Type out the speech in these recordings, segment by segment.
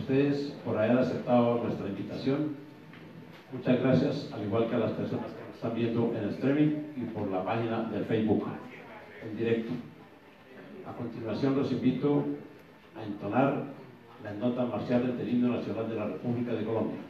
ustedes por haber aceptado nuestra invitación. Muchas gracias, al igual que a las personas que nos están viendo en el streaming y por la página de Facebook en directo. A continuación los invito a entonar la nota marcial del himno nacional de la República de Colombia.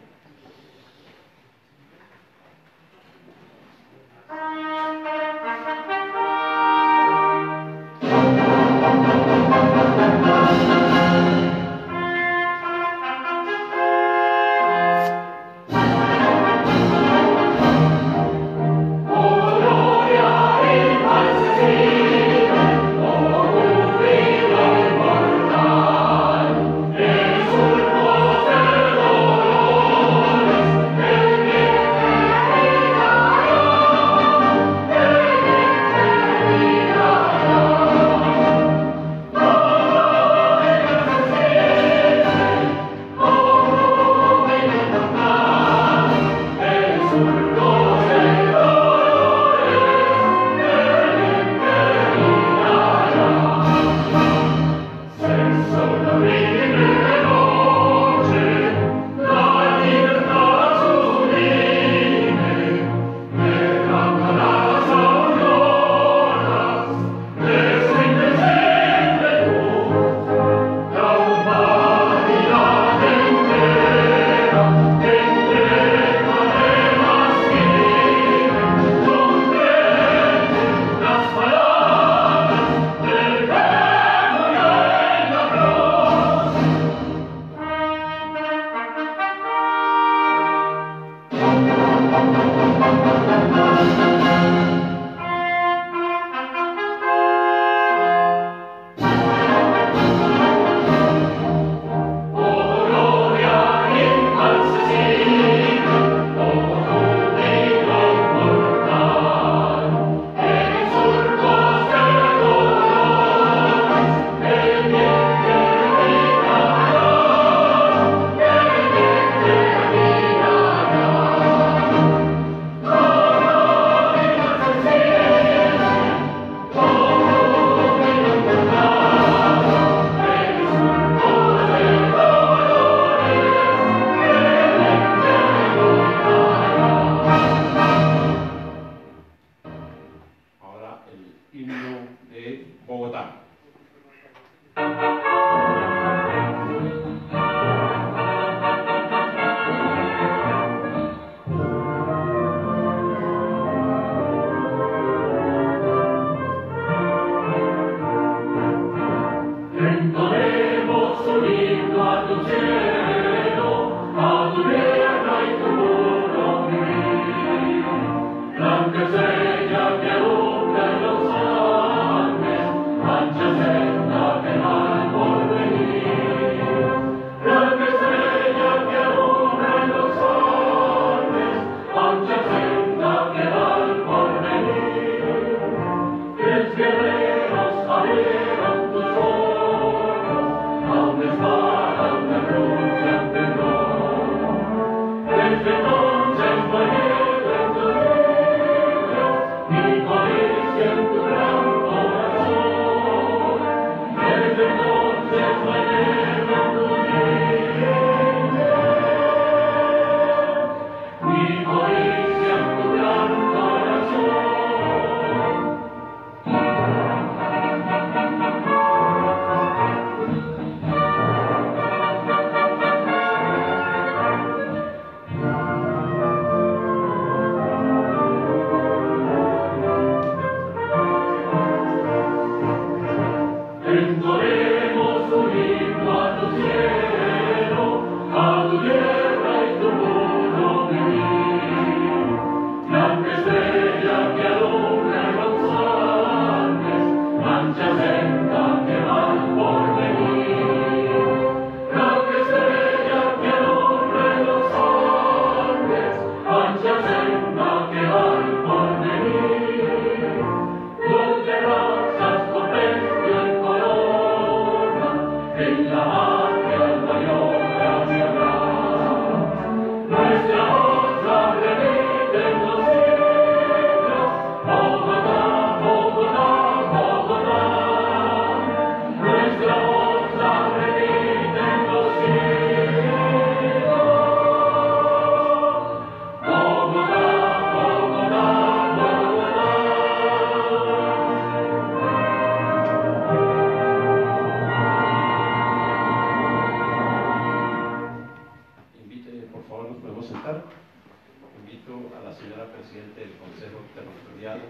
presidente del Consejo Territorial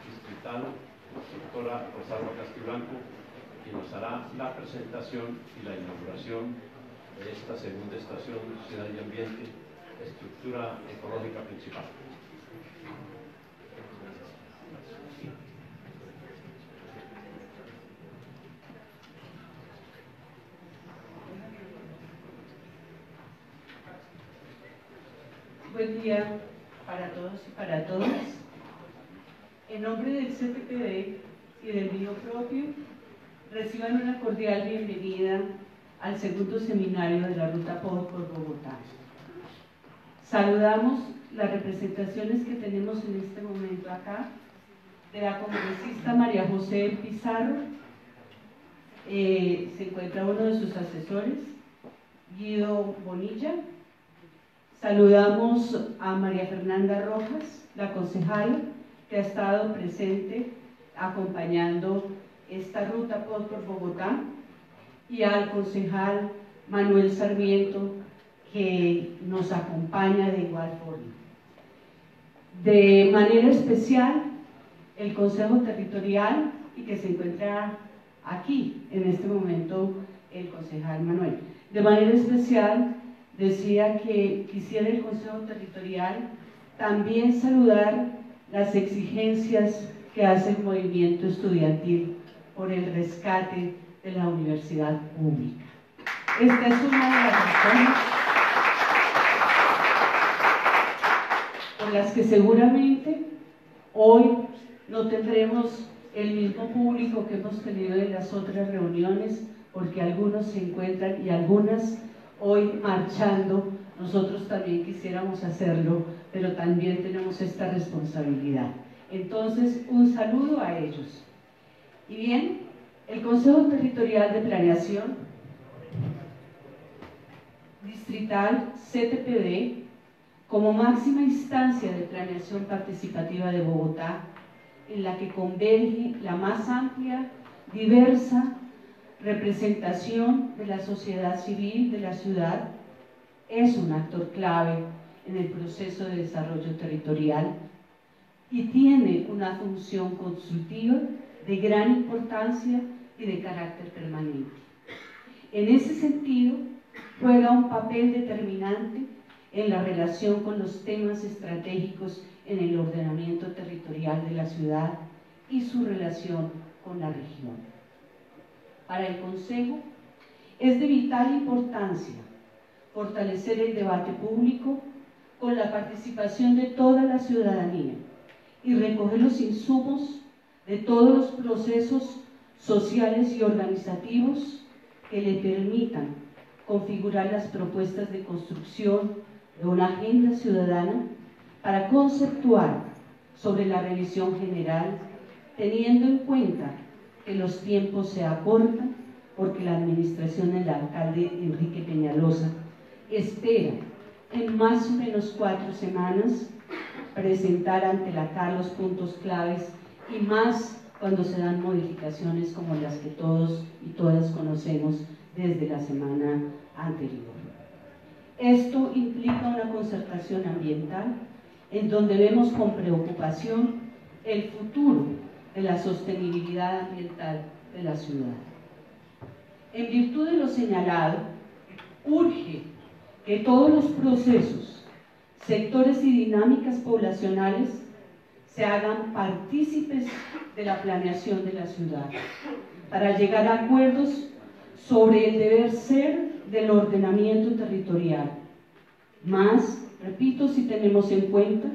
Distrital, doctora Rosalba Castiblanco, quien nos hará la presentación y la inauguración de esta segunda estación Ciudad y Ambiente, estructura ecológica principal. Buen día para todos y para todas. En nombre del CTPD y del mío propio, reciban una cordial bienvenida al segundo seminario de la Ruta POD por Bogotá. Saludamos las representaciones que tenemos en este momento acá, de la congresista María José Pizarro, se encuentra uno de sus asesores, Guido Bonilla. Saludamos a María Fernanda Rojas, la concejala, que ha estado presente acompañando esta ruta por Bogotá, y al concejal Manuel Sarmiento, que nos acompaña de igual forma. De manera especial, el Consejo Territorial, y que se encuentra aquí en este momento el concejal Manuel. De manera especial, decía que quisiera el Consejo Territorial también saludar las exigencias que hace el movimiento estudiantil por el rescate de la universidad pública. Esta es una de las razones por las que seguramente hoy no tendremos el mismo público que hemos tenido en las otras reuniones, porque algunos se encuentran y algunas hoy marchando. Nosotros también quisiéramos hacerlo, pero también tenemos esta responsabilidad. Entonces, un saludo a ellos. Y bien, el Consejo Territorial de Planeación Distrital, CTPD, como máxima instancia de planeación participativa de Bogotá, en la que converge la más amplia, diversa representación de la sociedad civil de la ciudad, es un actor clave en el proceso de desarrollo territorial y tiene una función consultiva de gran importancia y de carácter permanente. En ese sentido, juega un papel determinante en la relación con los temas estratégicos en el ordenamiento territorial de la ciudad y su relación con la región. Para el Consejo es de vital importancia fortalecer el debate público con la participación de toda la ciudadanía y recoger los insumos de todos los procesos sociales y organizativos que le permitan configurar las propuestas de construcción de una agenda ciudadana para conceptuar sobre la revisión general, teniendo en cuenta que los tiempos se acortan porque la administración del alcalde Enrique Peñalosa espera en más o menos 4 semanas presentar ante la CAR los puntos claves, y más cuando se dan modificaciones como las que todos y todas conocemos desde la semana anterior. Esto implica una concertación ambiental en donde vemos con preocupación el futuro de la sostenibilidad ambiental de la ciudad. En virtud de lo señalado, urge que todos los procesos, sectores y dinámicas poblacionales se hagan partícipes de la planeación de la ciudad, para llegar a acuerdos sobre el deber ser del ordenamiento territorial. Más, repito, si tenemos en cuenta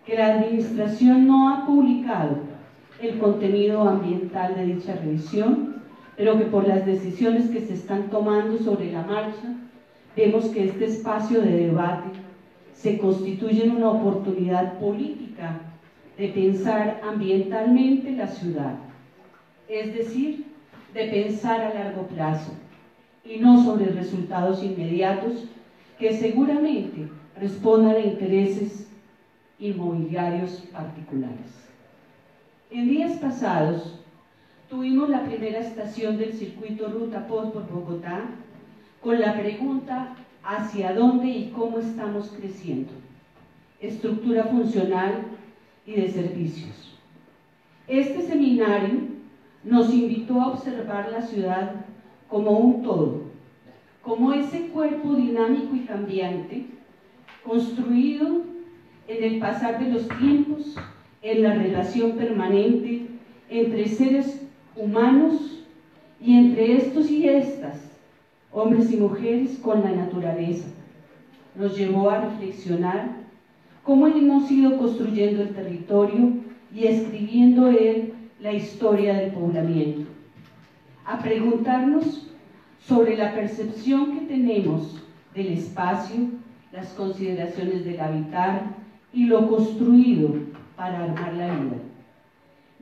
que la administración no ha publicado el contenido ambiental de dicha revisión, pero que por las decisiones que se están tomando sobre la marcha, vemos que este espacio de debate se constituye en una oportunidad política de pensar ambientalmente la ciudad, es decir, de pensar a largo plazo y no sobre resultados inmediatos que seguramente respondan a intereses inmobiliarios particulares. En días pasados tuvimos la primera estación del circuito Ruta POD por Bogotá con la pregunta: ¿hacia dónde y cómo estamos creciendo? estructura funcional y de servicios. Este seminario nos invitó a observar la ciudad como un todo, como ese cuerpo dinámico y cambiante, construido en el pasar de los tiempos, en la relación permanente entre seres humanos y entre estos y estas, hombres y mujeres, con la naturaleza. Nos llevó a reflexionar cómo hemos ido construyendo el territorio y escribiendo él la historia del poblamiento, a preguntarnos sobre la percepción que tenemos del espacio, las consideraciones del habitar y lo construido para armar la vida.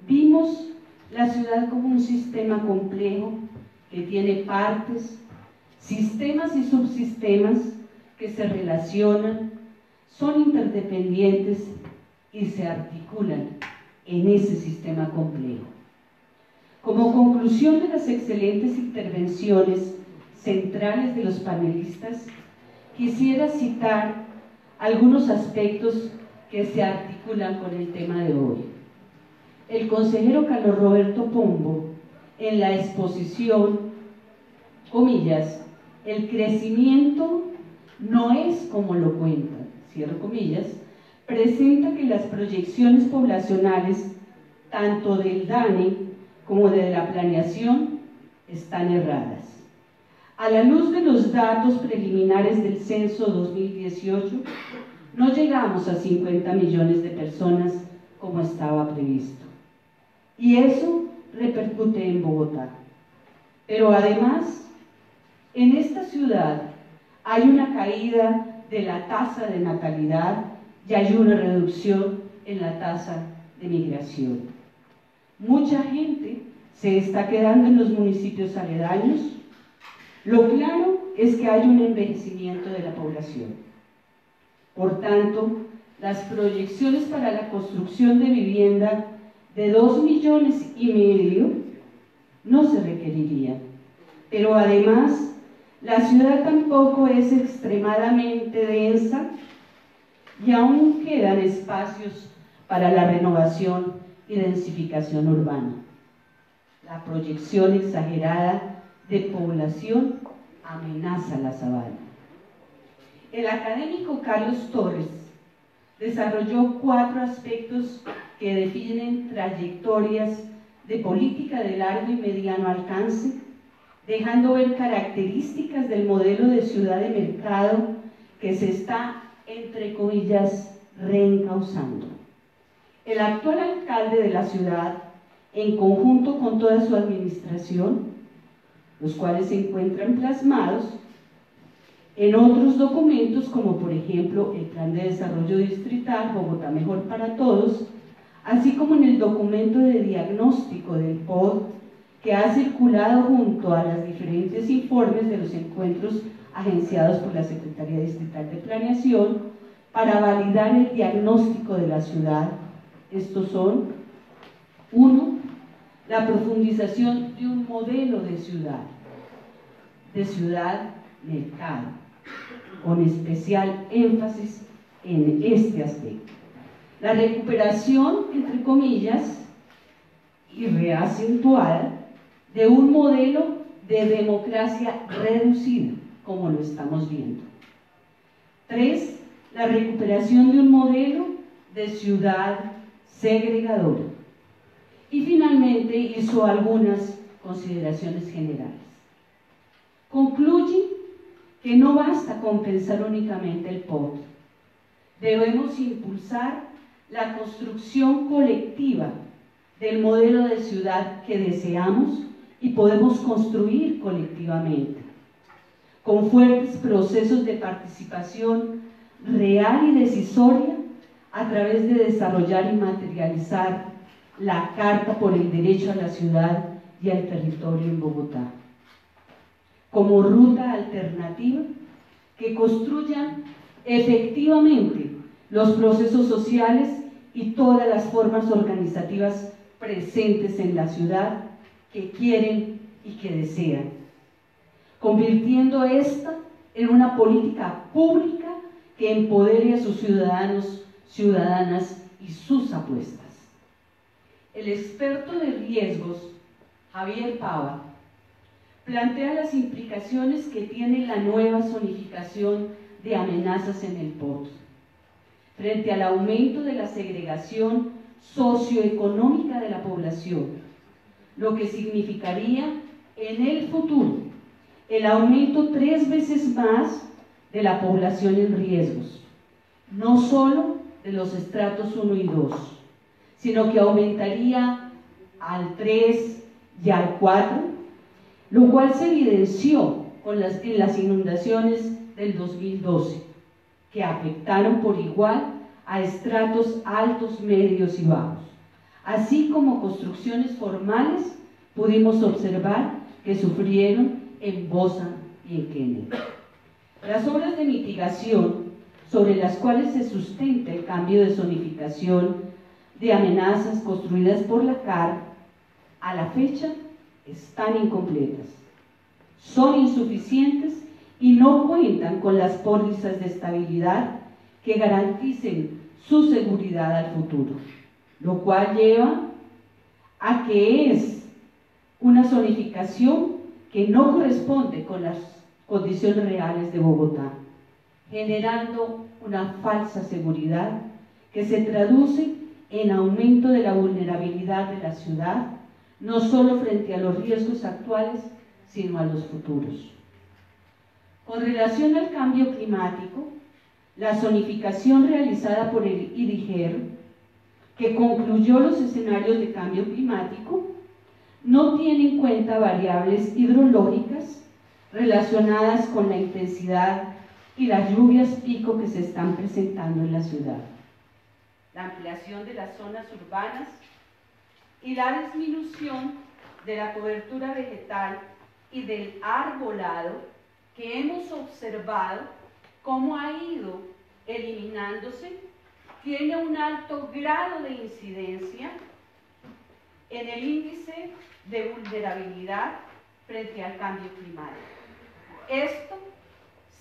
Vimos la ciudad como un sistema complejo que tiene partes, sistemas y subsistemas que se relacionan, son interdependientes y se articulan en ese sistema complejo. Como conclusión de las excelentes intervenciones centrales de los panelistas, quisiera citar algunos aspectos que se articulan con el tema de hoy. El consejero Carlos Roberto Pombo, en la exposición, comillas, el crecimiento no es como lo cuentan, cierro comillas, presenta que las proyecciones poblacionales, tanto del DANE como de la planeación, están erradas. A la luz de los datos preliminares del censo 2018, no llegamos a 50 millones de personas como estaba previsto. Y eso repercute en Bogotá. Pero además, en esta ciudad hay una caída de la tasa de natalidad y hay una reducción en la tasa de migración. Mucha gente se está quedando en los municipios aledaños. Lo claro es que hay un envejecimiento de la población. Por tanto, las proyecciones para la construcción de vivienda de 2,5 millones no se requerirían. Pero además, la ciudad tampoco es extremadamente densa y aún quedan espacios para la renovación y densificación urbana. La proyección exagerada de población amenaza la sabana. El académico Carlos Torres desarrolló 4 aspectos que definen trayectorias de política de largo y mediano alcance, dejando ver características del modelo de ciudad de mercado que se está, entre comillas, reencauzando. El actual alcalde de la ciudad, en conjunto con toda su administración, los cuales se encuentran plasmados en otros documentos, como por ejemplo el Plan de Desarrollo Distrital Bogotá Mejor para Todos, así como en el documento de diagnóstico del POD, que ha circulado junto a los diferentes informes de los encuentros agenciados por la Secretaría Distrital de Planeación para validar el diagnóstico de la ciudad. Estos son: 1. La profundización de un modelo de ciudad-mercado, con especial énfasis en este aspecto. La recuperación, entre comillas, y reacentuada de un modelo de democracia reducida, como lo estamos viendo. 3. La recuperación de un modelo de ciudad segregadora. Y finalmente hizo algunas consideraciones generales. Concluye que no basta con pensar únicamente el POD. Debemos impulsar la construcción colectiva del modelo de ciudad que deseamos y podemos construir colectivamente, con fuertes procesos de participación real y decisoria a través de desarrollar y materializar la Carta por el Derecho a la Ciudad y al Territorio en Bogotá, como ruta alternativa que construyan efectivamente los procesos sociales y todas las formas organizativas presentes en la ciudad que quieren y que desean, convirtiendo esta en una política pública que empodere a sus ciudadanos ciudadanas y sus apuestas. El experto de riesgos, Javier Pava, plantea las implicaciones que tiene la nueva zonificación de amenazas en el POT, frente al aumento de la segregación socioeconómica de la población, lo que significaría en el futuro el aumento 3 veces más de la población en riesgos, no solo de los estratos 1 y 2, sino que aumentaría al 3 y al 4, lo cual se evidenció en las inundaciones del 2012, que afectaron por igual a estratos altos, medios y bajos. Así como construcciones formales, pudimos observar que sufrieron en Bosa y en Kennedy. Las obras de mitigación sobre las cuales se sustenta el cambio de zonificación de amenazas construidas por la CAR, a la fecha están incompletas, son insuficientes y no cuentan con las pólizas de estabilidad que garanticen su seguridad al futuro, lo cual lleva a que es una zonificación que no corresponde con las condiciones reales de Bogotá, generando una falsa seguridad que se traduce en aumento de la vulnerabilidad de la ciudad, no solo frente a los riesgos actuales, sino a los futuros. Con relación al cambio climático, la zonificación realizada por el IDIGER, que concluyó los escenarios de cambio climático, no tiene en cuenta variables hidrológicas relacionadas con la intensidad y las lluvias pico que se están presentando en la ciudad, la ampliación de las zonas urbanas y la disminución de la cobertura vegetal y del arbolado que hemos observado cómo ha ido eliminándose, tiene un alto grado de incidencia en el índice de vulnerabilidad frente al cambio climático. Esto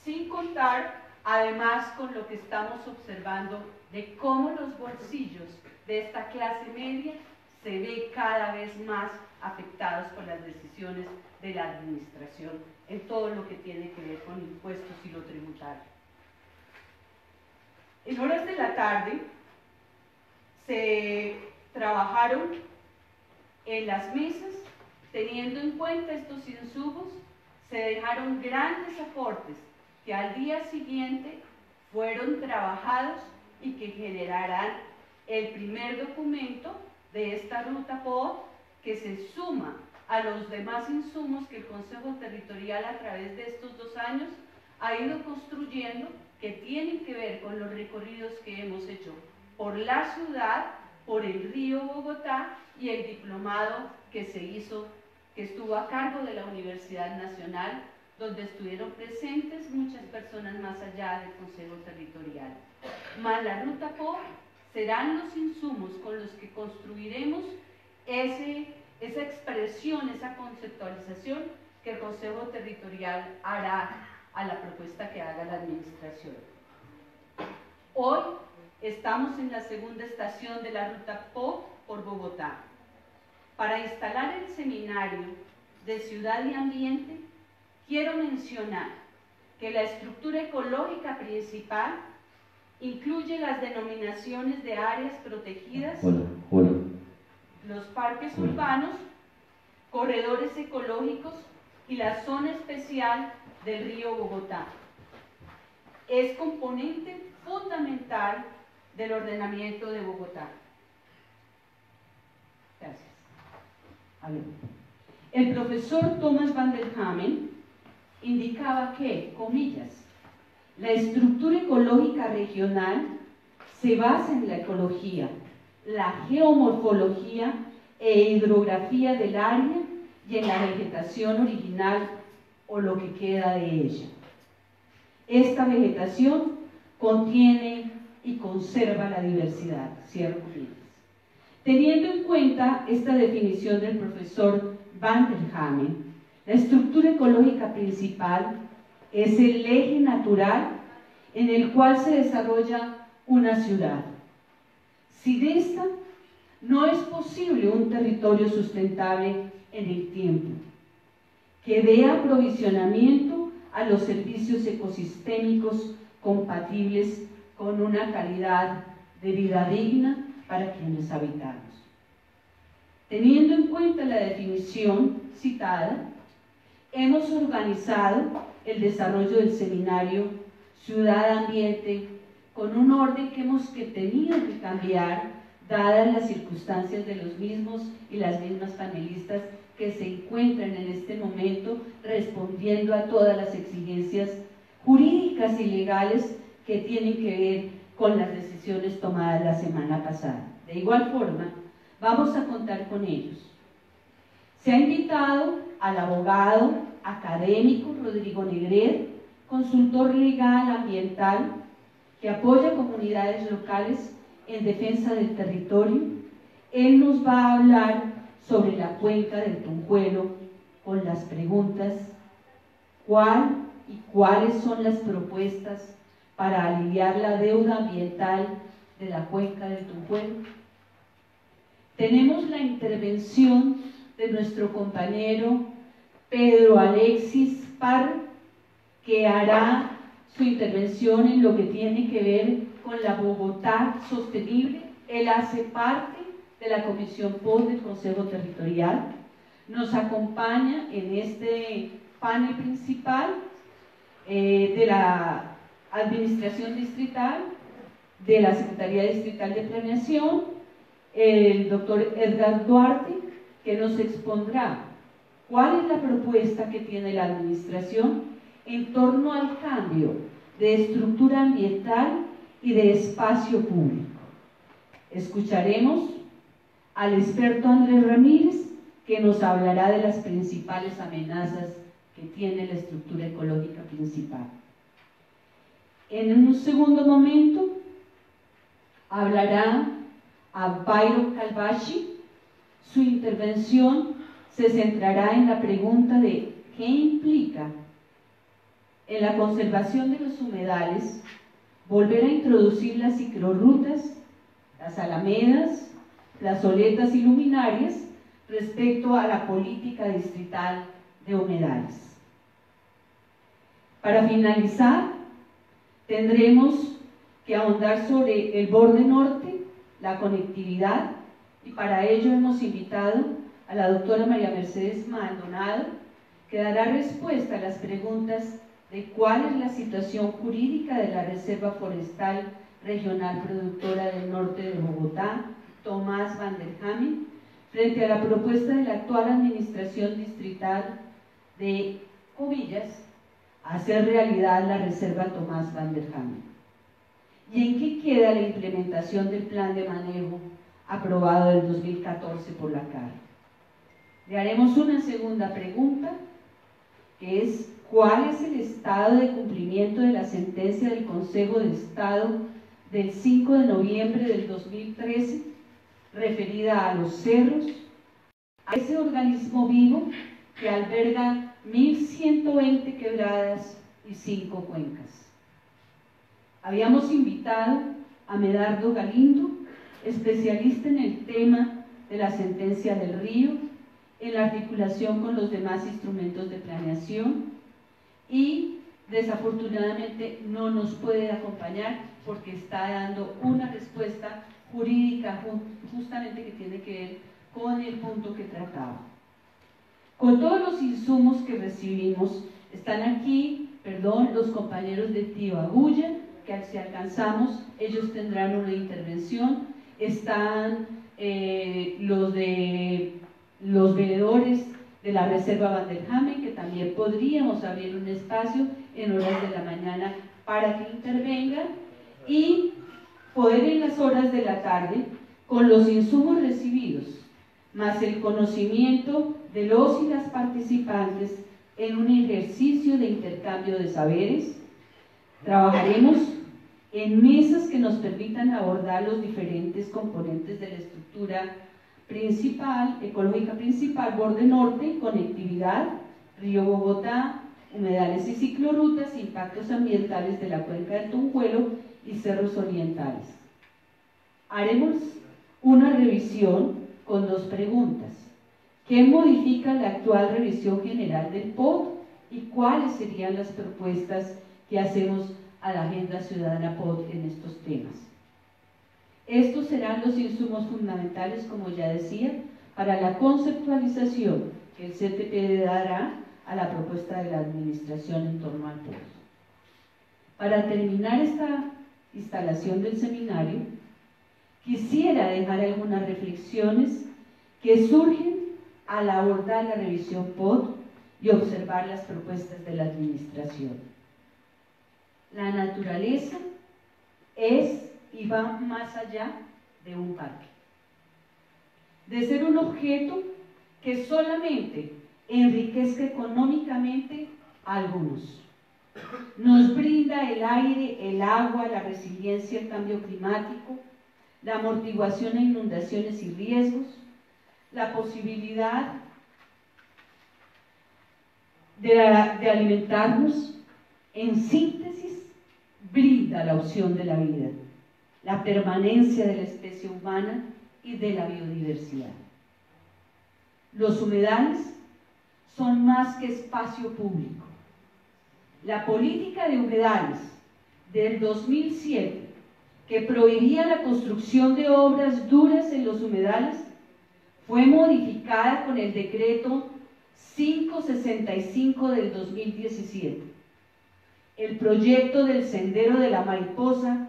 sin contar además con lo que estamos observando de cómo los bolsillos de esta clase media se ven cada vez más afectados por las decisiones de la administración en todo lo que tiene que ver con impuestos y lo tributario. En horas de la tarde se trabajaron en las mesas, teniendo en cuenta estos insumos, se dejaron grandes aportes que al día siguiente fueron trabajados y que generarán el primer documento de esta ruta POT, que se suma a los demás insumos que el Consejo Territorial a través de estos 2 años ha ido construyendo, que tienen que ver con los recorridos que hemos hecho por la ciudad, por el río Bogotá y el diplomado que se hizo, que estuvo a cargo de la Universidad Nacional, donde estuvieron presentes muchas personas más allá del Consejo Territorial. Más la ruta POT serán los insumos con los que construiremos esa expresión, esa conceptualización que el Consejo Territorial hará a la propuesta que haga la administración. Hoy estamos en la segunda estación de la ruta POT por Bogotá. Para instalar el seminario de Ciudad y Ambiente, quiero mencionar que la estructura ecológica principal incluye las denominaciones de áreas protegidas, los parques urbanos, corredores ecológicos y la zona especial del río Bogotá. Es componente fundamental del ordenamiento de Bogotá. Gracias. El profesor Thomas van der Hamen indicaba que, comillas, la estructura ecológica regional se basa en la ecología, la geomorfología e hidrografía del área y en la vegetación original o lo que queda de ella. Esta vegetación contiene y conserva la diversidad, cierro comillas. Teniendo en cuenta esta definición del profesor van der Hamen, la estructura ecológica principal es el eje natural en el cual se desarrolla una ciudad, Sin esta, no es posible un territorio sustentable en el tiempo, que dé aprovisionamiento a los servicios ecosistémicos compatibles con una calidad de vida digna para quienes habitamos. Teniendo en cuenta la definición citada, hemos organizado el desarrollo del seminario Ciudad Ambiente con un orden que hemos tenido que cambiar dadas las circunstancias de los mismos y las mismas panelistas que se encuentran en este momento respondiendo a todas las exigencias jurídicas y legales que tienen que ver con las decisiones tomadas la semana pasada. De igual forma, vamos a contar con ellos. Se ha invitado al abogado académico Rodrigo Negret, consultor legal ambiental, que apoya a comunidades locales en defensa del territorio. Él nos va a hablar sobre la cuenca del Tunjuelo con las preguntas: ¿cuál y cuáles son las propuestas para aliviar la deuda ambiental de la cuenca del Tunjuelo? Tenemos la intervención de nuestro compañero Pedro Alexis Parr, que hará su intervención en lo que tiene que ver con la Bogotá sostenible. Él hace parte de la Comisión POS del Consejo Territorial. Nos acompaña en este panel principal de la Administración Distrital, de la Secretaría Distrital de Planeación, el doctor Edgar Duarte, que nos expondrá cuál es la propuesta que tiene la Administración en torno al cambio de estructura ambiental y de espacio público. Escucharemos al experto Andrés Ramírez, que nos hablará de las principales amenazas que tiene la estructura ecológica principal. En un segundo momento hablará a Byron Calvachi. Su intervención se centrará en la pregunta de qué implica en la conservación de los humedales volver a introducir las ciclorrutas, las alamedas, plazoletas y luminarias respecto a la política distrital de humedales. Para finalizar, tendremos que ahondar sobre el borde norte, la conectividad, y para ello hemos invitado a la doctora María Mercedes Maldonado, que dará respuesta a las preguntas de cuál es la situación jurídica de la Reserva Forestal Regional Productora del Norte de Bogotá, Tomás van der Hamen, frente a la propuesta de la actual Administración Distrital de, comillas, hacer realidad la Reserva Tomás van der Hamen. ¿Y en qué queda la implementación del plan de manejo aprobado en 2014 por la CAR? Le haremos una segunda pregunta, que es: ¿cuál es el estado de cumplimiento de la sentencia del Consejo de Estado del 5 de noviembre del 2013 referida a los cerros, a ese organismo vivo que alberga 1.120 quebradas y 5 cuencas? Habíamos invitado a Medardo Galindo, especialista en el tema de la sentencia del río, en la articulación con los demás instrumentos de planeación, y desafortunadamente no nos puede acompañar porque está dando una respuesta jurídica justamente que tiene que ver con el punto que trataba. Con todos los insumos que recibimos, están aquí, los compañeros de Tío Agulla, que si alcanzamos, ellos tendrán una intervención. Están los veedores de la Reserva Van der Hamen, que también podríamos abrir un espacio en horas de la mañana para que intervengan, y poder en las horas de la tarde, con los insumos recibidos, más el conocimiento de los y las participantes en un ejercicio de intercambio de saberes, trabajaremos en mesas que nos permitan abordar los diferentes componentes de la estructura principal, ecológica principal, borde norte, conectividad, río Bogotá, humedales y ciclorrutas, impactos ambientales de la cuenca del Tunjuelo y cerros orientales. Haremos una revisión con dos preguntas. ¿Qué modifica la actual revisión general del POT y cuáles serían las propuestas que hacemos a la Agenda Ciudadana POT en estos temas? Estos serán los insumos fundamentales, como ya decía, para la conceptualización que el CTPD dará a la propuesta de la Administración en torno al POT. Para terminar esta instalación del seminario, quisiera dejar algunas reflexiones que surgen al abordar la revisión POT y observar las propuestas de la Administración. La naturaleza es y va más allá de un parque, de ser un objeto que solamente enriquezca económicamente a algunos. Nos brinda el aire, el agua, la resiliencia al cambio climático, la amortiguación a inundaciones y riesgos, la posibilidad de alimentarnos. En síntesis, brinda la opción de la vida, la permanencia de la especie humana y de la biodiversidad. Los humedales son más que espacio público. La política de humedales del 2007, que prohibía la construcción de obras duras en los humedales, fue modificada con el decreto 565 del 2017. El proyecto del Sendero de la Mariposa,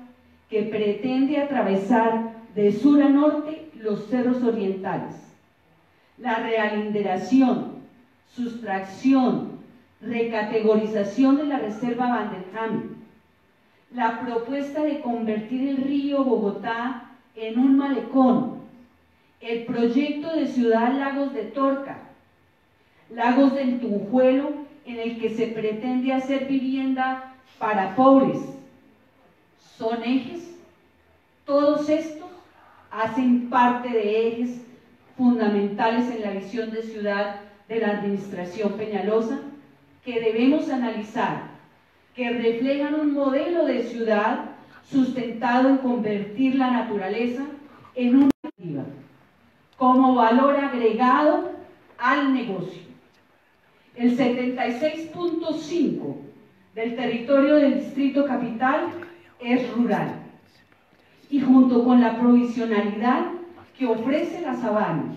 que pretende atravesar de sur a norte los cerros orientales. La realinderación, sustracción, recategorización de la reserva Vanderkam. La propuesta de convertir el río Bogotá en un malecón. El proyecto de Ciudad Lagos de Torca. Lagos del Tunjuelo, en el que se pretende hacer vivienda para pobres. Son ejes, todos estos hacen parte de ejes fundamentales en la visión de ciudad de la Administración Peñalosa, que debemos analizar, que reflejan un modelo de ciudad sustentado en convertir la naturaleza en una activa, como valor agregado al negocio. El 76.5% del territorio del Distrito Capital es rural, y junto con la provisionalidad que ofrece la sabana,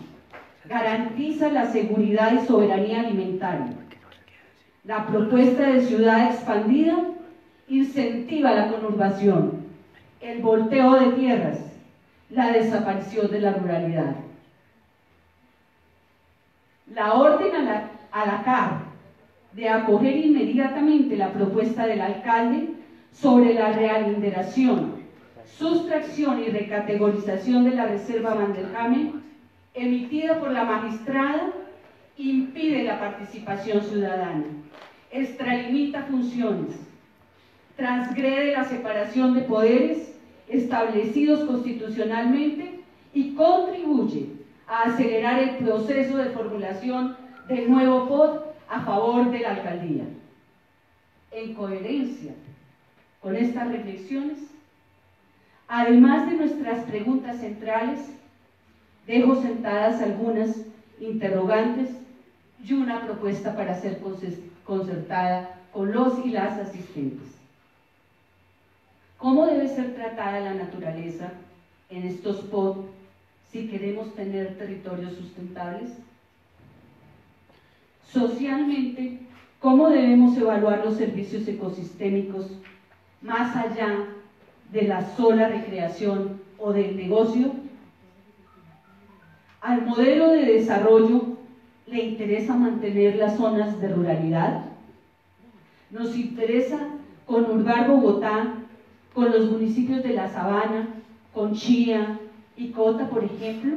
garantiza la seguridad y soberanía alimentaria. La propuesta de ciudad expandida incentiva la conurbación, el volteo de tierras, la desaparición de la ruralidad. La orden a la CAR de acoger inmediatamente la propuesta del alcalde sobre la realinderación, sustracción y recategorización de la reserva Vanderkam, emitida por la magistrada, impide la participación ciudadana, extralimita funciones, transgrede la separación de poderes establecidos constitucionalmente y contribuye a acelerar el proceso de formulación del nuevo POT a favor de la alcaldía. En coherencia con estas reflexiones, además de nuestras preguntas centrales, dejo sentadas algunas interrogantes y una propuesta para ser concertada con los y las asistentes. ¿Cómo debe ser tratada la naturaleza en estos POT si queremos tener territorios sustentables? Socialmente, ¿cómo debemos evaluar los servicios ecosistémicos más allá de la sola recreación o del negocio? ¿Al modelo de desarrollo le interesa mantener las zonas de ruralidad? ¿Nos interesa conurbar Bogotá con los municipios de La Sabana, con Chía y Cota, por ejemplo?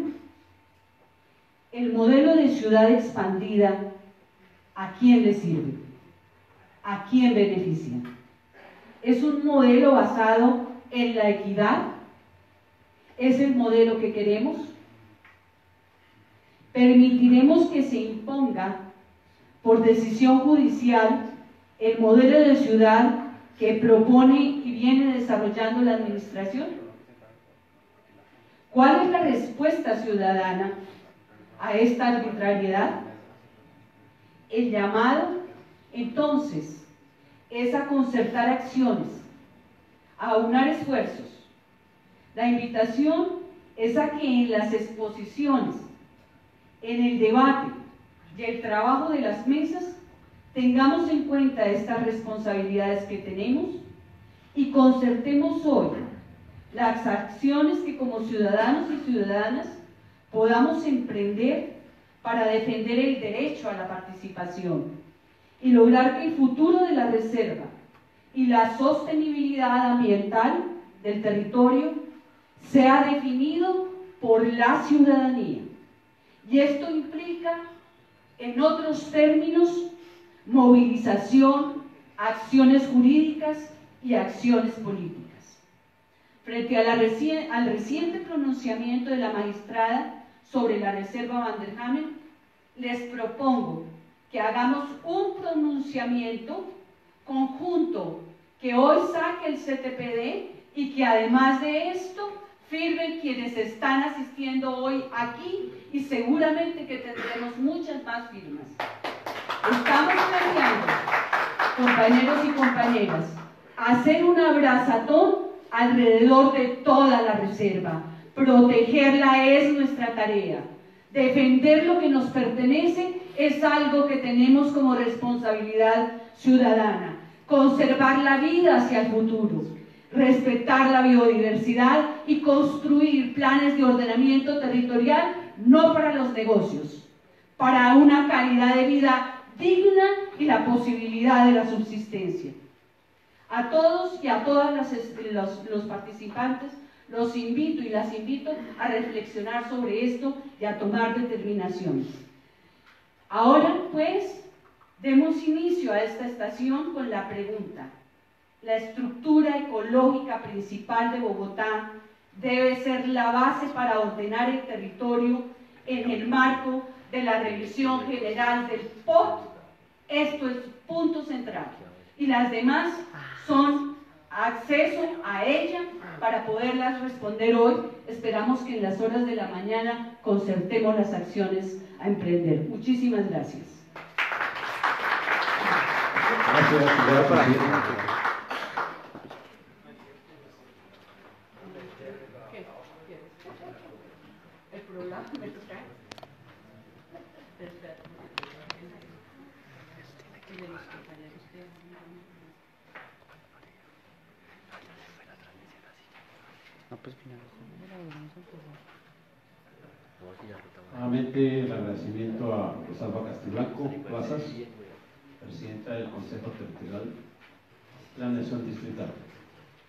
El modelo de ciudad expandida, ¿a quién le sirve? ¿A quién beneficia? ¿Es un modelo basado en la equidad? ¿Es el modelo que queremos? ¿Permitiremos que se imponga por decisión judicial el modelo de ciudad que propone y viene desarrollando la administración? ¿Cuál es la respuesta ciudadana a esta arbitrariedad? El llamado, entonces, es a concertar acciones, a aunar esfuerzos. La invitación es a que en las exposiciones, en el debate y el trabajo de las mesas, tengamos en cuenta estas responsabilidades que tenemos y concertemos hoy las acciones que como ciudadanos y ciudadanas podamos emprender para defender el derecho a la participación y lograr que el futuro de la reserva y la sostenibilidad ambiental del territorio sea definido por la ciudadanía. Y esto implica, en otros términos, movilización, acciones jurídicas y acciones políticas. Frente a al reciente pronunciamiento de la magistrada sobre la reserva Vanderhamen, les propongo que hagamos un pronunciamiento conjunto que hoy saque el CTPD y que además de esto firmen quienes están asistiendo hoy aquí y seguramente que tendremos muchas más firmas. Estamos planeando, compañeros y compañeras, hacer un abrazatón alrededor de toda la reserva. Protegerla es nuestra tarea. Defender lo que nos pertenece es algo que tenemos como responsabilidad ciudadana. Conservar la vida hacia el futuro, respetar la biodiversidad y construir planes de ordenamiento territorial no para los negocios, para una calidad de vida digna y la posibilidad de la subsistencia. A todos y a todas los participantes los invito y las invito a reflexionar sobre esto y a tomar determinaciones. Ahora, pues, demos inicio a esta estación con la pregunta: ¿la estructura ecológica principal de Bogotá debe ser la base para ordenar el territorio en el marco de la revisión general del POT? Esto es punto central. Y las demás son acceso a ella para poderlas responder hoy. Esperamos que en las horas de la mañana concertemos las acciones a emprender. Muchísimas gracias. Gracias, señora presidenta. ¿El programa me trae? Nuevamente el agradecimiento a Rosalba Castiblanco Plazas, presidenta del Consejo Territorial de Planeación Distrital.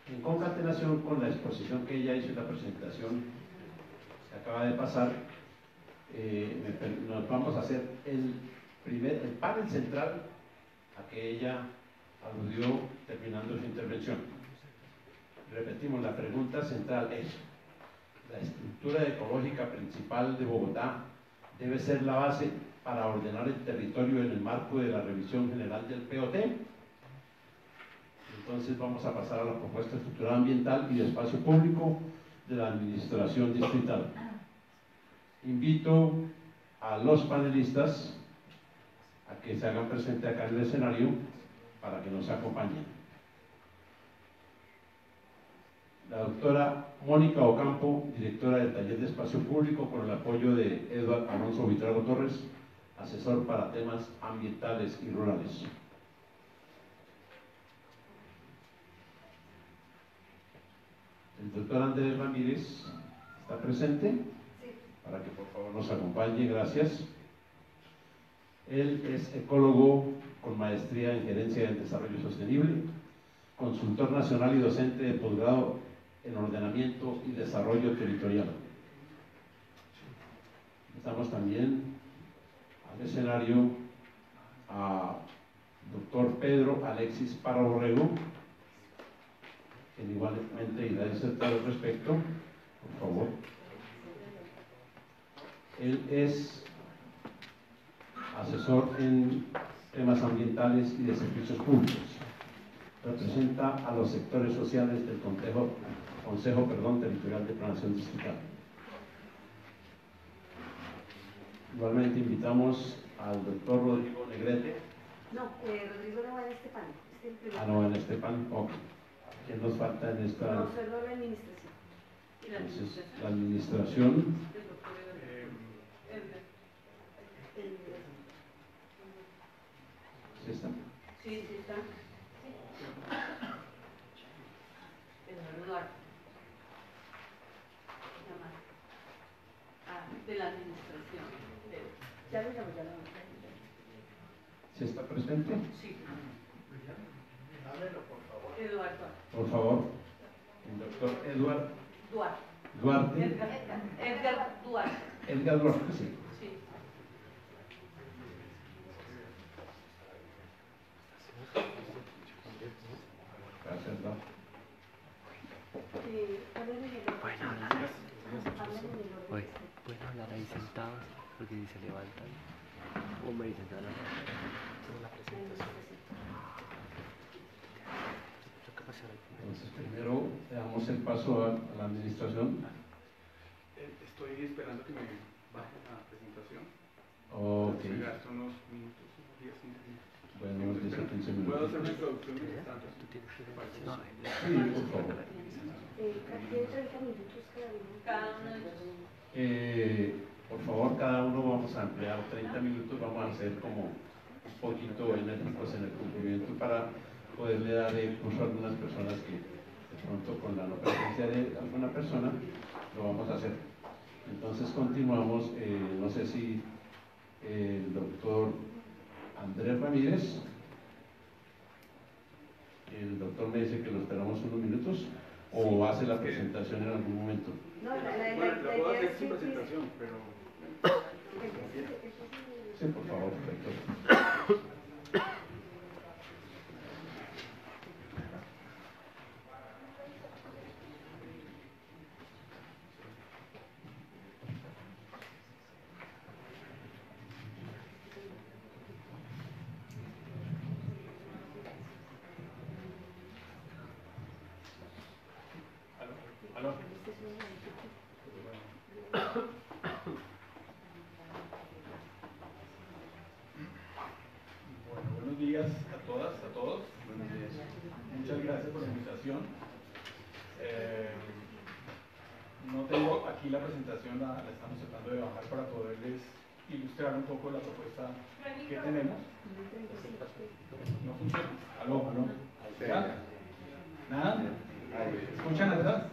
En concatenación con la exposición que ella hizo y la presentación que acaba de pasar, nos vamos a hacer el panel central a que ella aludió terminando su intervención. Repetimos, la pregunta central es: ¿la estructura ecológica principal de Bogotá debe ser la base para ordenar el territorio en el marco de la revisión general del POT? Entonces vamos a pasar a la propuesta estructural ambiental y de espacio público de la administración distrital. Invito a los panelistas a que se hagan presente acá en el escenario para que nos acompañen. La doctora Mónica Ocampo, directora del Taller de Espacio Público, con el apoyo de Eduardo Alonso Vitrago Torres, asesor para temas ambientales y rurales. El doctor Andrés Ramírez está presente, para que por favor nos acompañe, gracias. Él es ecólogo con maestría en Gerencia del Desarrollo Sostenible, consultor nacional y docente de posgrado en Ordenamiento y Desarrollo Territorial. Estamos también al escenario a doctor Pedro Alexis Parra Borrego, quien igualmente irá a disertar al respecto, por favor. Él es asesor en temas ambientales y de servicios públicos. Representa a los sectores sociales del Consejo Territorial de Planeación Distrital. Igualmente invitamos al doctor Rodrigo Negrete. No, Rodrigo no va en este panel. No, en este panel. Ok. ¿Quién nos falta en esta? No, solo la administración. Entonces, la administración. ¿Sí está? Sí, sí está. Eduardo. De la administración. Ya lo llamo, ya lo llamo. ¿Sí está presente? Sí. Háblelo, por favor. Eduardo. Por favor. El doctor Eduardo Duarte. Duarte. Edgar Duarte. Edgar Duarte, sí. Sí. Gracias, ¿no? Pueden hablar ahí sentados porque si se levantan o me dicen nada. La presentación. Entonces, primero damos el paso a la administración. Estoy esperando que me baje la presentación. Ok. Son unos minutos, unos 10, 15 minutos. Bueno, unos 10 o 15 minutos. ¿Puedo hacer mi introducción mientras tanto? Sí, por favor. Tiene 30 minutos cada uno. Cada uno de ellos. Por favor, cada uno vamos a emplear 30 minutos, vamos a ser como un poquito enérgicos en el cumplimiento para poderle dar impulso a algunas personas que de pronto con la no presencia de alguna persona lo vamos a hacer. Entonces continuamos, no sé si el doctor Andrés Ramírez, el doctor me dice que lo esperamos unos minutos o hace la presentación en algún momento. No, Bueno, la puedo hacer sin presentación, pero... Sí, por favor, doctor. ¿Aló? Bueno, buenos días a todas, a todos. Buenos días. Muchas gracias por la invitación. No tengo aquí la presentación, la estamos tratando de bajar para poderles ilustrar un poco la propuesta que tenemos. ¿No funciona? ¿Aló? ¿Aló? ¿Ya? ¿Nada? ¿Escuchan atrás?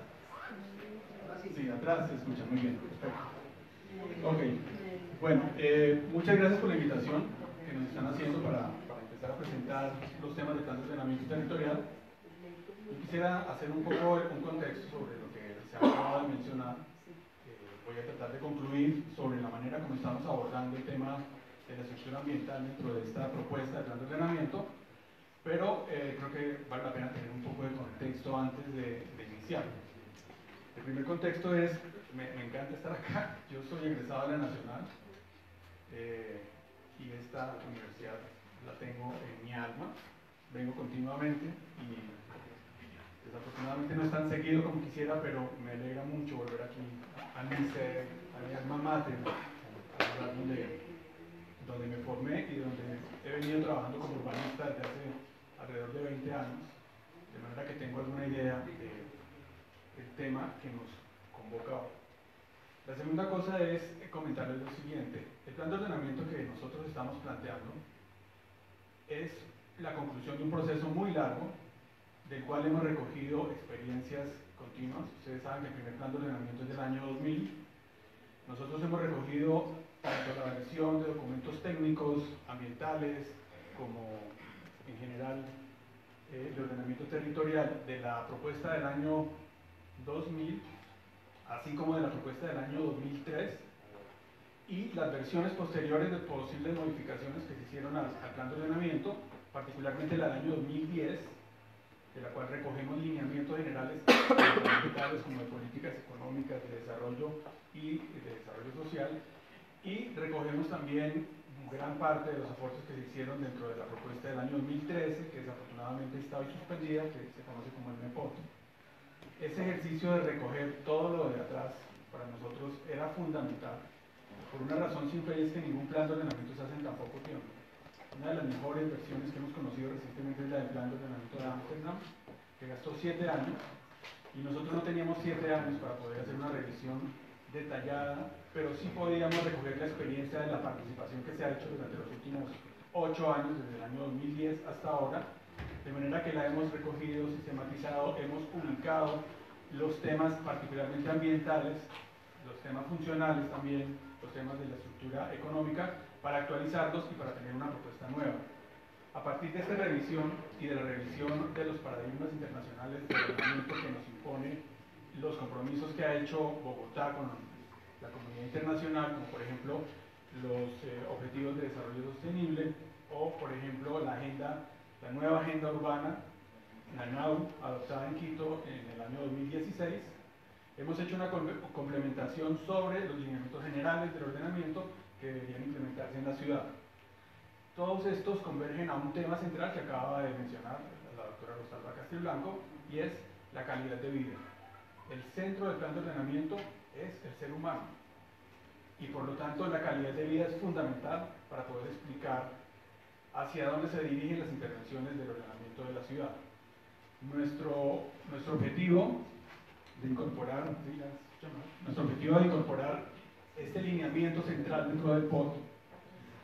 Sí, atrás se escucha, muy bien, perfecto. Ok, bueno, muchas gracias por la invitación que nos están haciendo para empezar a presentar los temas de plan de ordenamiento territorial. Yo quisiera hacer un poco un contexto sobre lo que se acaba de mencionar. Voy a tratar de concluir sobre la manera como estamos abordando el tema de la sección ambiental dentro de esta propuesta de plan de ordenamiento, pero creo que vale la pena tener un poco de contexto antes de iniciar. El primer contexto es, me encanta estar acá, yo soy egresado de la Nacional y esta universidad la tengo en mi alma, vengo continuamente y desafortunadamente no es tan seguido como quisiera, pero me alegra mucho volver aquí a mi alma mater, al lugar donde me formé y donde he venido trabajando como urbanista desde hace alrededor de 20 años, de manera que tengo alguna idea del tema que nos convoca hoy. La segunda cosa es comentarles lo siguiente. El plan de ordenamiento que nosotros estamos planteando es la conclusión de un proceso muy largo del cual hemos recogido experiencias continuas. Ustedes saben que el primer plan de ordenamiento es del año 2000. Nosotros hemos recogido tanto la versión de documentos técnicos, ambientales, como en general de ordenamiento territorial de la propuesta del año 2000, así como de la propuesta del año 2003, y las versiones posteriores de posibles modificaciones que se hicieron al plan de ordenamiento, particularmente la del año 2010, de la cual recogemos lineamientos generales tales como de políticas económicas, de desarrollo y de desarrollo social, y recogemos también gran parte de los aportes que se hicieron dentro de la propuesta del año 2013, que desafortunadamente está hoy suspendida, que se conoce como el MEPOT. Ese ejercicio de recoger todo lo de atrás para nosotros era fundamental por una razón simple, y es que ningún plan de ordenamiento se hace en tan poco tiempo. Una de las mejores versiones que hemos conocido recientemente es la del plan de ordenamiento de Ámsterdam, que gastó 7 años, y nosotros no teníamos 7 años para poder hacer una revisión detallada, pero sí podíamos recoger la experiencia de la participación que se ha hecho durante los últimos 8 años, desde el año 2010 hasta ahora, de manera que la hemos recogido, sistematizado, hemos publicado los temas particularmente ambientales, los temas funcionales también, los temas de la estructura económica, para actualizarlos y para tener una propuesta nueva. A partir de esta revisión y de la revisión de los paradigmas internacionales de ordenamiento que nos impone los compromisos que ha hecho Bogotá con la comunidad internacional, como por ejemplo los Objetivos de Desarrollo Sostenible o por ejemplo la nueva agenda urbana, la NAU, adoptada en Quito en el año 2016, hemos hecho una complementación sobre los lineamientos generales del ordenamiento que deberían implementarse en la ciudad. Todos estos convergen a un tema central que acaba de mencionar la doctora Rosalba Castilblanco, y es la calidad de vida. El centro del plan de ordenamiento es el ser humano, y por lo tanto la calidad de vida es fundamental para poder explicar hacia dónde se dirigen las intervenciones del ordenamiento de la ciudad. Nuestro objetivo de incorporar este lineamiento central dentro del POT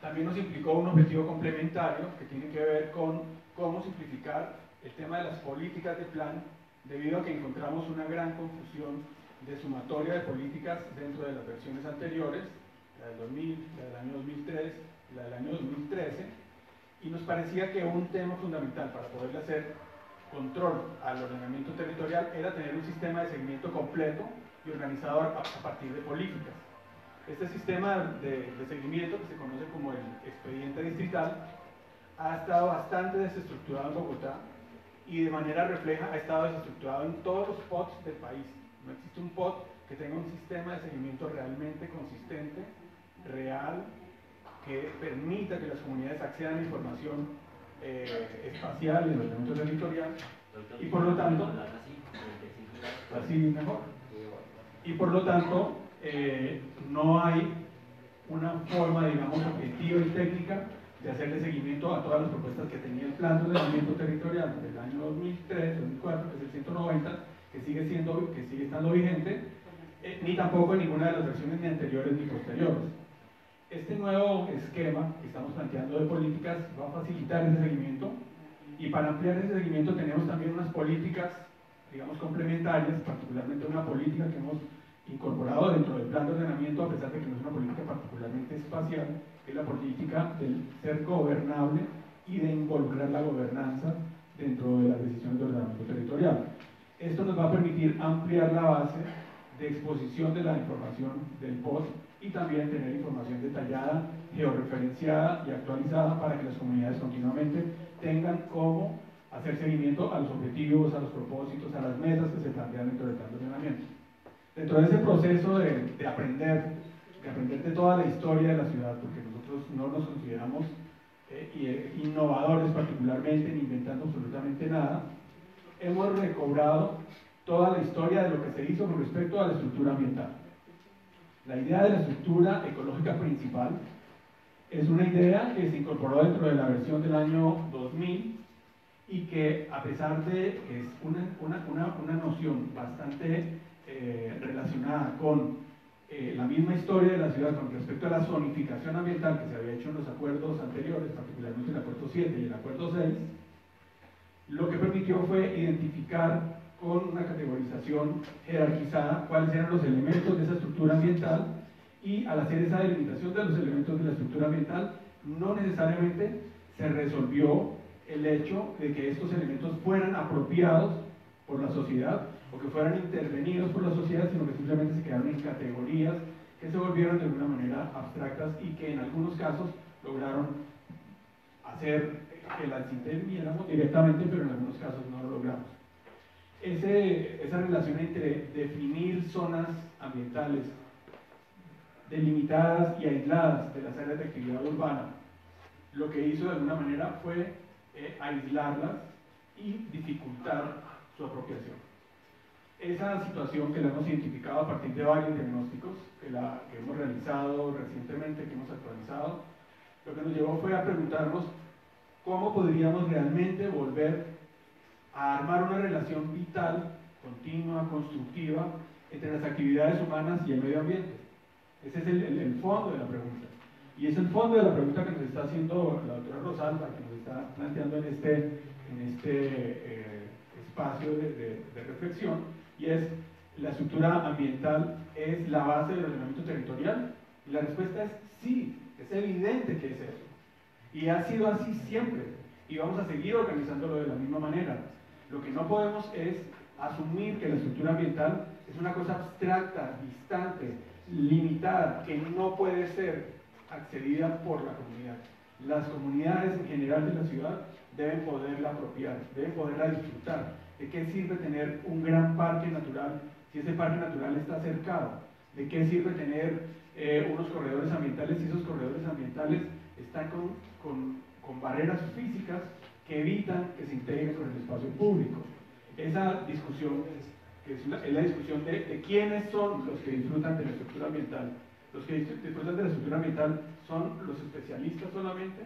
también nos implicó un objetivo complementario que tiene que ver con cómo simplificar el tema de las políticas de plan, debido a que encontramos una gran confusión de sumatoria de políticas dentro de las versiones anteriores, la del 2000, la del año 2003, la del año 2013, y nos parecía que un tema fundamental para poder hacer control al ordenamiento territorial era tener un sistema de seguimiento completo y organizado a partir de políticas. Este sistema de seguimiento, que se conoce como el expediente distrital, ha estado bastante desestructurado en Bogotá y de manera refleja ha estado desestructurado en todos los POTs del país. No existe un POT que tenga un sistema de seguimiento realmente consistente, real, que permita que las comunidades accedan a información espacial y de ordenamiento territorial, y por lo tanto, así mejor, y por lo tanto no hay una forma, digamos, objetiva y técnica de hacerle seguimiento a todas las propuestas que tenía el plan de ordenamiento territorial del año 2003, 2004, que es el 190, que sigue estando vigente, ni tampoco en ninguna de las versiones ni anteriores ni posteriores. Este nuevo esquema que estamos planteando de políticas va a facilitar ese seguimiento, y para ampliar ese seguimiento tenemos también unas políticas, digamos, complementarias, particularmente una política que hemos incorporado dentro del plan de ordenamiento, a pesar de que no es una política particularmente espacial, que es la política del ser gobernable y de involucrar la gobernanza dentro de las decisiones de ordenamiento territorial. Esto nos va a permitir ampliar la base de exposición de la información del POT y también tener información detallada, georreferenciada y actualizada para que las comunidades continuamente tengan cómo hacer seguimiento a los objetivos, a los propósitos, a las metas que se plantean dentro del plan de ordenamiento. Dentro de ese proceso de aprender de toda la historia de la ciudad, porque nosotros no nos consideramos innovadores particularmente, ni inventando absolutamente nada, hemos recobrado toda la historia de lo que se hizo con respecto a la estructura ambiental. La idea de la estructura ecológica principal es una idea que se incorporó dentro de la versión del año 2000 y que, a pesar de que es una noción bastante relacionada con la misma historia de la ciudad con respecto a la zonificación ambiental que se había hecho en los acuerdos anteriores, particularmente el acuerdo 7 y el acuerdo 6, lo que permitió fue identificar con una categorización jerarquizada cuáles eran los elementos de esa estructura ambiental, y al hacer esa delimitación de los elementos de la estructura ambiental no necesariamente se resolvió el hecho de que estos elementos fueran apropiados por la sociedad o que fueran intervenidos por la sociedad, sino que simplemente se quedaron en categorías que se volvieron de alguna manera abstractas y que en algunos casos lograron hacer que las interviniéramos directamente, pero en algunos casos no lo logramos. Esa relación entre definir zonas ambientales delimitadas y aisladas de las áreas de actividad urbana, lo que hizo de alguna manera fue aislarlas y dificultar su apropiación. Esa situación que la hemos identificado a partir de varios diagnósticos que hemos realizado recientemente, que hemos actualizado, lo que nos llevó fue a preguntarnos cómo podríamos realmente volver a armar una relación vital, continua, constructiva, entre las actividades humanas y el medio ambiente. Ese es el fondo de la pregunta. Y es el fondo de la pregunta que nos está haciendo la doctora Rosalba, que nos está planteando en este espacio de reflexión, y es: ¿la estructura ambiental es la base del ordenamiento territorial? Y la respuesta es sí, es evidente que es eso. Y ha sido así siempre, y vamos a seguir organizándolo de la misma manera. Lo que no podemos es asumir que la estructura ambiental es una cosa abstracta, distante, limitada, que no puede ser accedida por la comunidad. Las comunidades en general de la ciudad deben poderla apropiar, deben poderla disfrutar. ¿De qué sirve tener un gran parque natural si ese parque natural está cercado? ¿De qué sirve tener unos corredores ambientales si esos corredores ambientales están con barreras físicas que evitan que se integren con el espacio público? Esa discusión es la discusión de quiénes son los que disfrutan de la estructura ambiental. Los que disfrutan de la estructura ambiental son los especialistas solamente,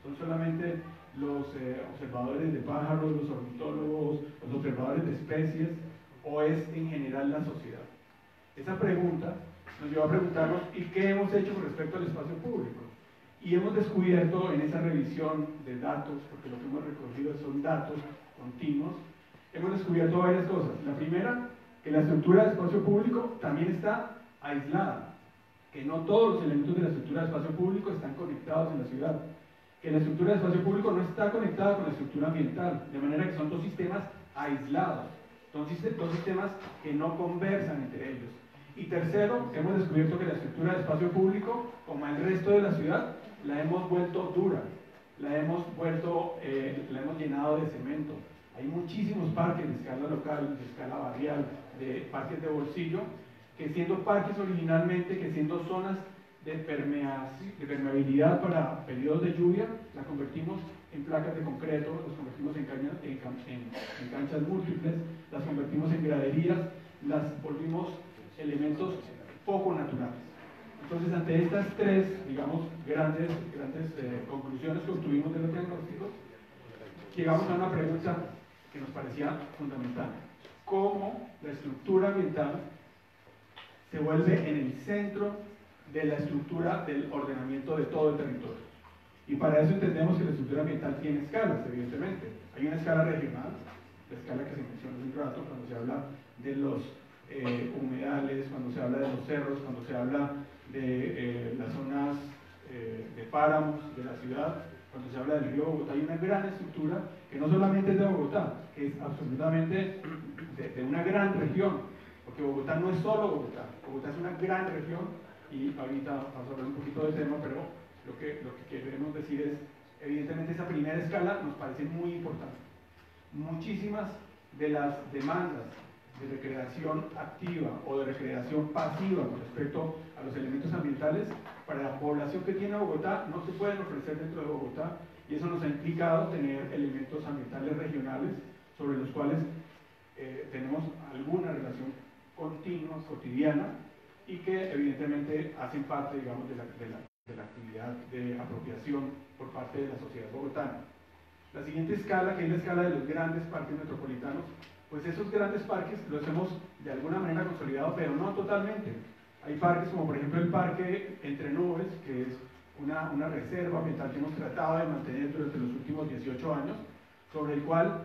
son solamente los observadores de pájaros, los ornitólogos, los observadores de especies, o es en general la sociedad. Esa pregunta nos lleva a preguntarnos: ¿y qué hemos hecho con respecto al espacio público? Y hemos descubierto en esa revisión de datos, porque lo que hemos recogido son datos continuos, hemos descubierto varias cosas. La primera, que la estructura de espacio público también está aislada, que no todos los elementos de la estructura de espacio público están conectados en la ciudad, que la estructura de espacio público no está conectada con la estructura ambiental, de manera que son dos sistemas aislados, dos sistemas que no conversan entre ellos. Y tercero, hemos descubierto que la estructura de espacio público, como el resto de la ciudad, la hemos vuelto dura, la hemos llenado de cemento. Hay muchísimos parques de escala local, de escala barrial, de parques de bolsillo, que siendo parques originalmente, que siendo zonas de permeabilidad para periodos de lluvia, la convertimos en placas de concreto, las convertimos en canchas múltiples, las convertimos en graderías, las volvimos elementos poco naturales. Entonces, ante estas tres, digamos, grandes conclusiones que obtuvimos de los diagnósticos, llegamos a una pregunta que nos parecía fundamental: ¿cómo la estructura ambiental se vuelve en el centro de la estructura del ordenamiento de todo el territorio? Y para eso entendemos que la estructura ambiental tiene escalas, evidentemente. Hay una escala regional, la escala que se mencionó hace un rato, cuando se habla de los humedales, cuando se habla de los cerros, cuando se habla de las zonas de páramos de la ciudad, cuando se habla del río Bogotá. Hay una gran estructura que no solamente es de Bogotá, que es absolutamente de una gran región, porque Bogotá no es solo Bogotá, Bogotá es una gran región. Y ahorita vamos a hablar un poquito del tema, pero lo que queremos decir es: evidentemente esa primera escala nos parece muy importante. Muchísimas de las demandas de recreación activa o de recreación pasiva con respecto a los elementos ambientales para la población que tiene Bogotá no se pueden ofrecer dentro de Bogotá, y eso nos ha implicado tener elementos ambientales regionales sobre los cuales tenemos alguna relación continua, cotidiana, y que evidentemente hacen parte, digamos, de la actividad de apropiación por parte de la sociedad bogotana. La siguiente escala, que es la escala de los grandes parques metropolitanos, pues esos grandes parques los hemos de alguna manera consolidado, pero no totalmente. Hay parques como por ejemplo el Parque Entre Nubes, que es una reserva ambiental que hemos tratado de mantener durante los últimos 18 años, sobre el cual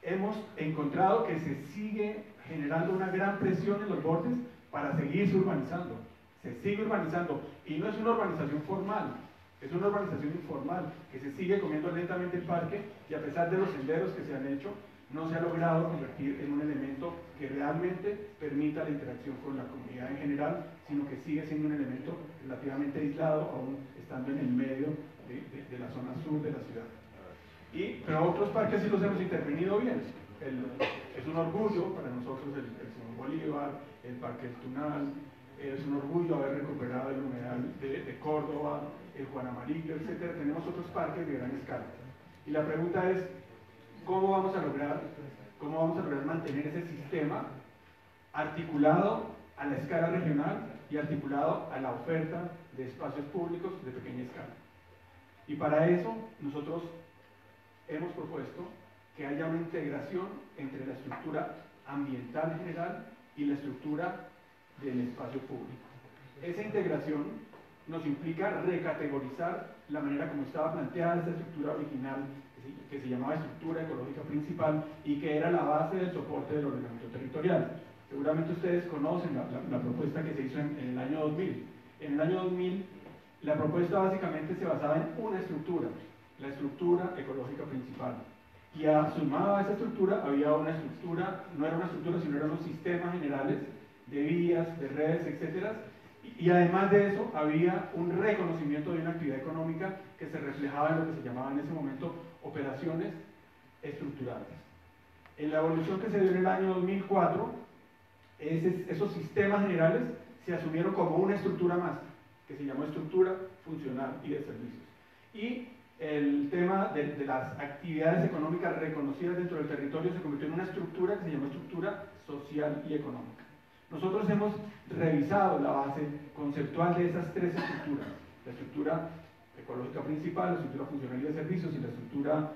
hemos encontrado que se sigue generando una gran presión en los bordes para seguirse urbanizando. Se sigue urbanizando, y no es una urbanización formal, es una urbanización informal, que se sigue comiendo lentamente el parque, y a pesar de los senderos que se han hecho, no se ha logrado convertir en un elemento que realmente permita la interacción con la comunidad en general, sino que sigue siendo un elemento relativamente aislado, aún estando en el medio de la zona sur de la ciudad. Pero otros parques sí los hemos intervenido bien. Es un orgullo para nosotros el Simón Bolívar, el Parque El Tunal, es un orgullo haber recuperado el humedal de Córdoba, el Juan Amarillo, etc. Tenemos otros parques de gran escala. Y la pregunta es: ¿cómo vamos a lograr mantener ese sistema articulado a la escala regional y articulado a la oferta de espacios públicos de pequeña escala. Y para eso nosotros hemos propuesto que haya una integración entre la estructura ambiental general y la estructura del espacio público. Esa integración nos implica recategorizar la manera como estaba planteada esta estructura original, que se llamaba estructura ecológica principal y que era la base del soporte del ordenamiento territorial. Seguramente ustedes conocen la propuesta que se hizo en el año 2000. En el año 2000 la propuesta básicamente se basaba en una estructura, la estructura ecológica principal. Y sumado a esa estructura había una estructura, no era una estructura, sino eran unos sistemas generales de vías, de redes, etcétera. Y además de eso había un reconocimiento de una actividad económica que se reflejaba en lo que se llamaba en ese momento operaciones estructurales. En la evolución que se dio en el año 2004, esos sistemas generales se asumieron como una estructura más, que se llamó estructura funcional y de servicios. Y el tema de las actividades económicas reconocidas dentro del territorio se convirtió en una estructura que se llamó estructura social y económica. Nosotros hemos revisado la base conceptual de esas tres estructuras, la estructura ecológica principal, la estructura funcional y de servicios y la estructura